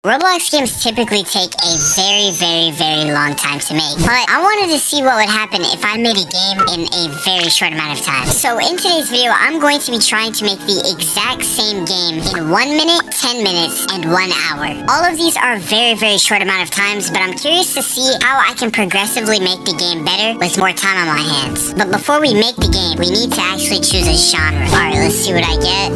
Roblox games typically take a very long time to make, but I wanted to see what would happen if I made a game in a very short amount of time. So in today's video, I'm going to be trying to make the exact same game in 1 minute, 10 minutes, and 1 hour. All of these are very short amount of times, but I'm curious to see how I can progressively make the game better with more time on my hands. But before we make the game, we need to actually choose a genre. Alright, let's see what I get.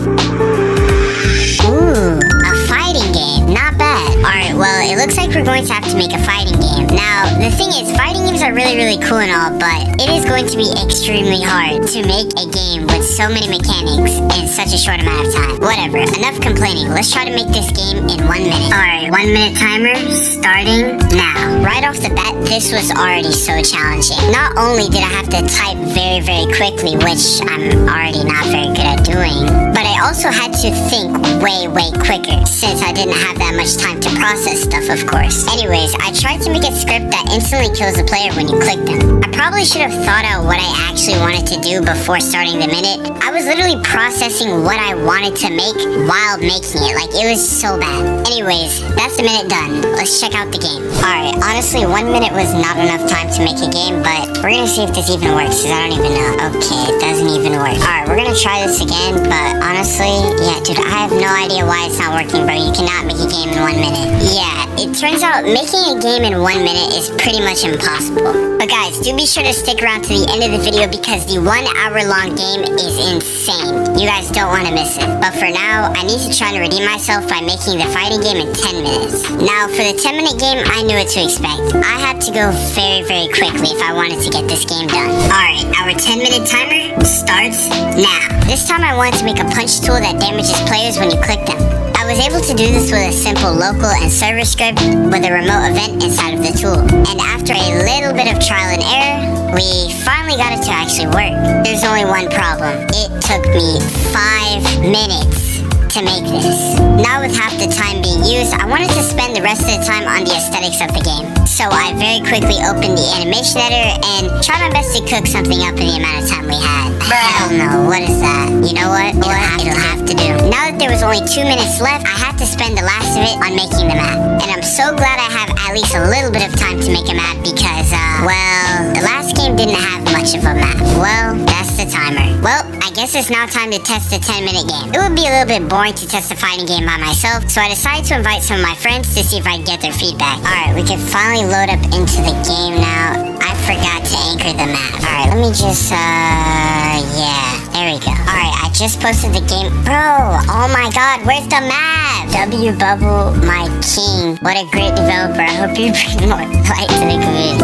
Ooh, a fighting game. Not bad. Alright, well, it looks like we're going to have to make a fighting game. Now, the thing is, fighting games are really cool and all, but it is going to be extremely hard to make a game with so many mechanics in such a short amount of time. Whatever, enough complaining. Let's try to make this game in 1 minute. Alright, 1 minute timer, starting now. Right off the bat, this was already so challenging. Not only did I have to type very quickly, which I'm already not very good at doing, but I also had to think way quicker, since I didn't have that much time to process stuff, of course. Anyways, I tried to make a script that instantly kills the player when you click them. I probably should have thought out what I actually wanted to do before starting the minute. I was literally processing what I wanted to make while making it. Like, it was so bad. Anyways, that's the minute done. Let's check out the game. Alright, honestly, 1 minute was not enough time to make a game, but we're gonna see if this even works, because I don't even know. Okay, it doesn't even work. Alright, we're gonna try this again, but honestly, yeah, dude, I have no idea why it's not working, bro. You cannot make a game in 1 minute. Yeah, it turns out making a game in 1 minute is pretty much impossible. But guys, do be sure to stick around to the end of the video, because the 1 hour long game is insane. You guys don't want to miss it. But for now, I need to try to redeem myself by making the fighting game in 10 minutes. Now, for the 10 minute game, I knew what to expect. I had to go very quickly if I wanted to get this game done. Alright, our 10 minute timer starts now. This time I wanted to make a punch tool that damages players when you click them. I was able to do this with a simple local and server script with a remote event inside of the tool. And after a little bit of trial and error, we finally got it to actually work. There's only one problem. It took me 5 minutes to make this. Now with half the time being used, I wanted to spend the rest of the time on the aesthetics of the game. So I very quickly opened the animation editor and tried my best to cook something up in the amount of time we had. Hell no, what is that? You know what? It'll have to do. Now that there was only 2 minutes left, I had to spend the last of it on making the map. And I'm so glad I have at least a little bit of time to make a map because, well, the last game didn't have much of a map. Well, that's the timer. Well, I guess it's now time to test the 10-minute game. It would be a little bit boring to test the fighting game by myself, so I decided to invite some of my friends to see if I can get their feedback. Alright, we can finally load up into the game now. I forgot to anchor the map. Alright, let me just, yeah, there we go. Alright, I just posted the game. Bro, oh my god, where's the map? W Bubble, my king. What a great developer. I hope you bring more light to the community.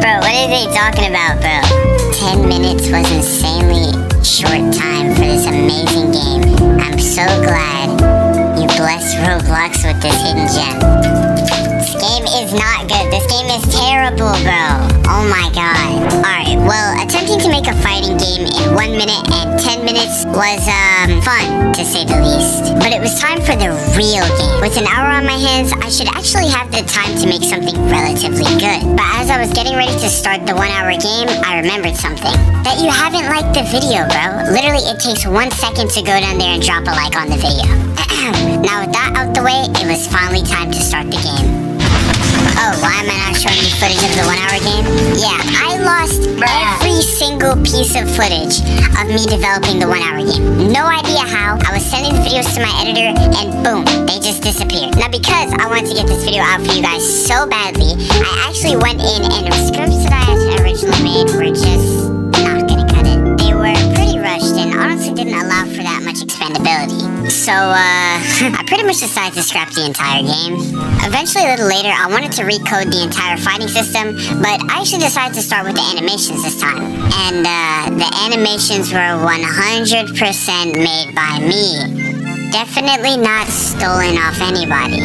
Bro, what are they talking about, bro? 10 minutes was insanely short time for this amazing game. I'm so glad you blessed Roblox with this hidden gem. This game is not good. This game is terrible, bro. Oh my god. Alright, well, attempting to make a fighting game in 1 minute and 10 minutes was, fun, to say the least. But it was time for the real game. With an hour on my hands, I should actually have the time to make something relatively good. But as I was getting ready to start the 1 hour game, I remembered something. That you haven't liked the video, bro. Literally, it takes 1 second to go down there and drop a like on the video. Now with that out the way, it was finally time to start the game. Oh, why am I not showing you footage of the 1 hour game? Yeah, I lost every single piece of footage of me developing the 1 hour game. No idea how. I was sending videos to my editor and boom, they just disappeared. Now because I wanted to get this video out for you guys so badly, I actually went in and the scripts that I had originally made were just not gonna cut it. They were pretty rushed and honestly didn't allow for that much expandability. So, I pretty much decided to scrap the entire game. Eventually, a little later, I wanted to recode the entire fighting system, but I actually decided to start with the animations this time. And, the animations were 100% made by me. Definitely not stolen off anybody.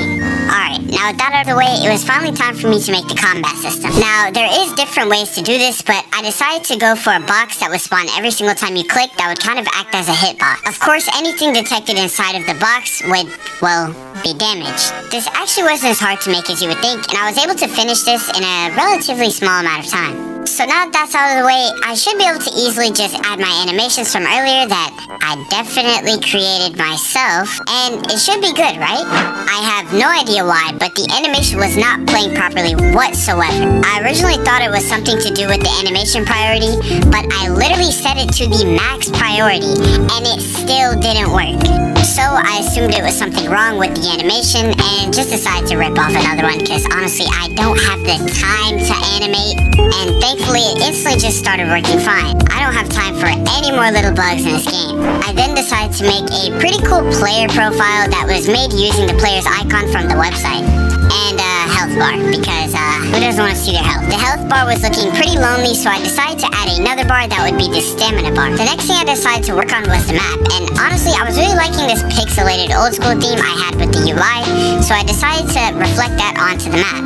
Alright, now with that out of the way, it was finally time for me to make the combat system. Now, there is different ways to do this, but I decided to go for a box that would spawn every single time you click that would kind of act as a hitbox. Of course, anything detected inside of the box would, well, be damaged. This actually wasn't as hard to make as you would think, and I was able to finish this in a relatively small amount of time. So now that that's out of the way, I should be able to easily just add my animations from earlier that I definitely created myself, and it should be good, right? I have no idea why, but the animation was not playing properly whatsoever. I originally thought it was something to do with the animation priority, but I literally set it to the max priority, and it still didn't work. So I assumed it was something wrong with the animation and just decided to rip off another one because honestly I don't have the time to animate, and thankfully it instantly just started working fine. I don't have time for any more little bugs in this game. I then decided to make a pretty cool player profile that was made using the player's icon from the website. And a health bar, because who doesn't want to see their health? The health bar was looking pretty lonely, so I decided to add another bar that would be the stamina bar. The next thing I decided to work on was the map, and honestly I was really liking this pixelated old school theme I had with the UI, so I decided to reflect that onto the map.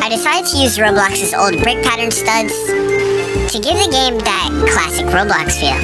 I decided to use Roblox's old brick pattern studs to give the game that classic Roblox feel.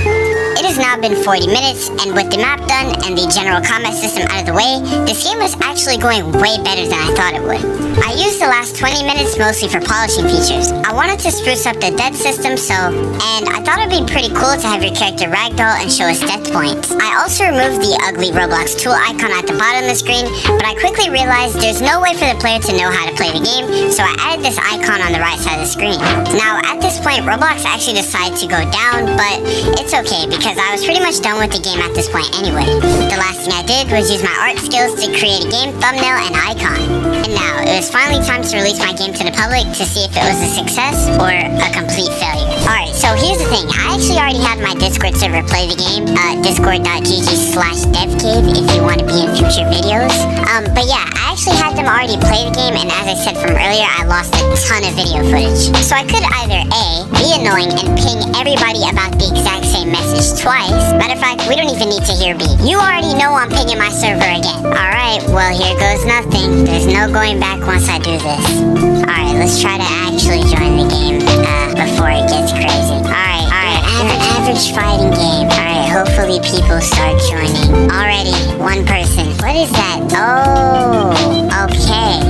It has now been 40 minutes, and with the map done and the general combat system out of the way, this game was actually going way better than I thought it would. I used the last 20 minutes mostly for polishing features. I wanted to spruce up the death system, and I thought it'd be pretty cool to have your character ragdoll and show us death points. I also removed the ugly Roblox tool icon at the bottom of the screen, but I quickly realized there's no way for the player to know how to play the game, so I added this icon on the right side of the screen. Now, at this point, Roblox actually decided to go down, but it's okay because I was pretty much done with the game at this point anyway. The last thing I did was use my art skills to create a game thumbnail and icon. And now, it was finally time to release my game to the public to see if it was a success or a complete failure. Alright, so here's the thing. I actually already had my Discord server play the game, discord.gg/devcave if you want to be in future videos. But yeah, I actually had them already play the game, and as I said from earlier, I lost a ton of video footage. So I could either A, be annoying and ping everybody about the exact same message twice. Matter of fact, we don't even need to hear B. You already know I'm pinging my server again. Alright, well here goes nothing. There's no going back once I do this. Alright, let's try to actually join the game before it gets crazy. Alright, average fighting game. Alright, hopefully people start joining. Already, one person. What is that? Oh, okay.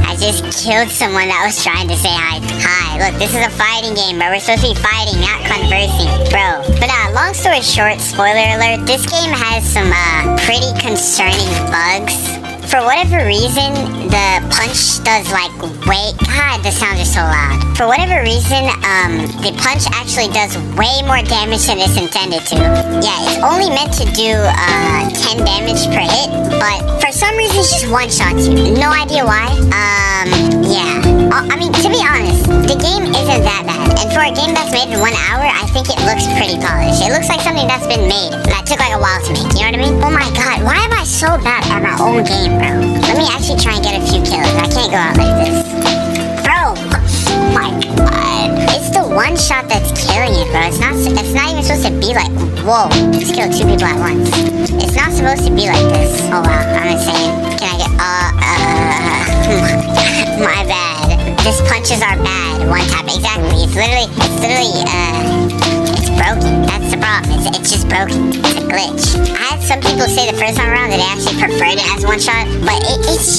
I just killed someone that was trying to say hi. Hi, look, this is a fighting game, bro. We're supposed to be fighting, not conversing, bro. But long story short, spoiler alert, this game has some pretty concerning bugs. For whatever reason, the punch does like God, the sound is so loud. For whatever reason, the punch actually does way more damage than it's intended to. Yeah, it's only meant to do 10 damage per hit, but for some reason it's just one-shots you. No idea why. Yeah. I mean, to be honest, the game isn't that bad. And for a game that's made in 1 hour, I think it looks pretty polished. It looks like something that's been made that took like a while to make, you know what I mean? Oh my god, why am I so bad at my own game, bro? Let me actually try and get a few kills. I can't go out like this. Bro! Oh my god. It's the one shot that's killing it, bro. It's not even supposed to be like, whoa, just killed 2 people at once. It's not supposed to be like this. Oh wow, I'm insane. Can I get, my bad. This punches are bad. One tap, exactly. It's literally, it's broken. That's the problem. It's just broken. It's a glitch. I had some people say the first time around that they actually preferred it as one shot, but it's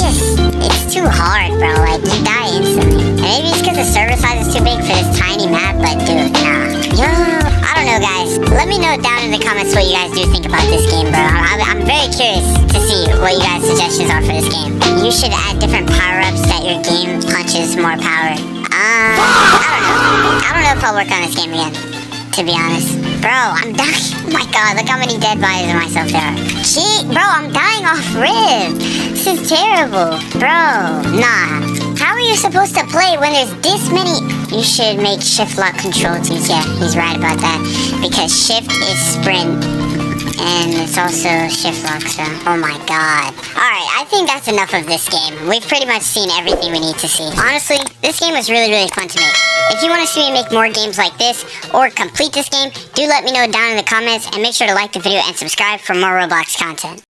too hard, bro. Like, you die instantly. And maybe it's because the server size is too big for this tiny map, but dude, nah. Yo, I don't know, guys. Let me know down in the comments what you guys do think about this game, bro. I'm very curious to see what you guys' suggestions are for this game. You should add different power-ups that your game punches more power. I don't know if I'll work on this game again, to be honest. Bro, I'm dying. Oh my god, look how many dead bodies of myself there are. Bro, I'm dying off rib. This is terrible. Bro, nah. How are you supposed to play when there's this many? You should make shift lock control keys. Yeah, he's right about that. Because shift is sprint. And it's also shift lock, so oh my god. Alright, I think that's enough of this game. We've pretty much seen everything we need to see. Honestly, this game was really, really fun to make. If you want to see me make more games like this, or complete this game, do let me know down in the comments, and make sure to like the video and subscribe for more Roblox content.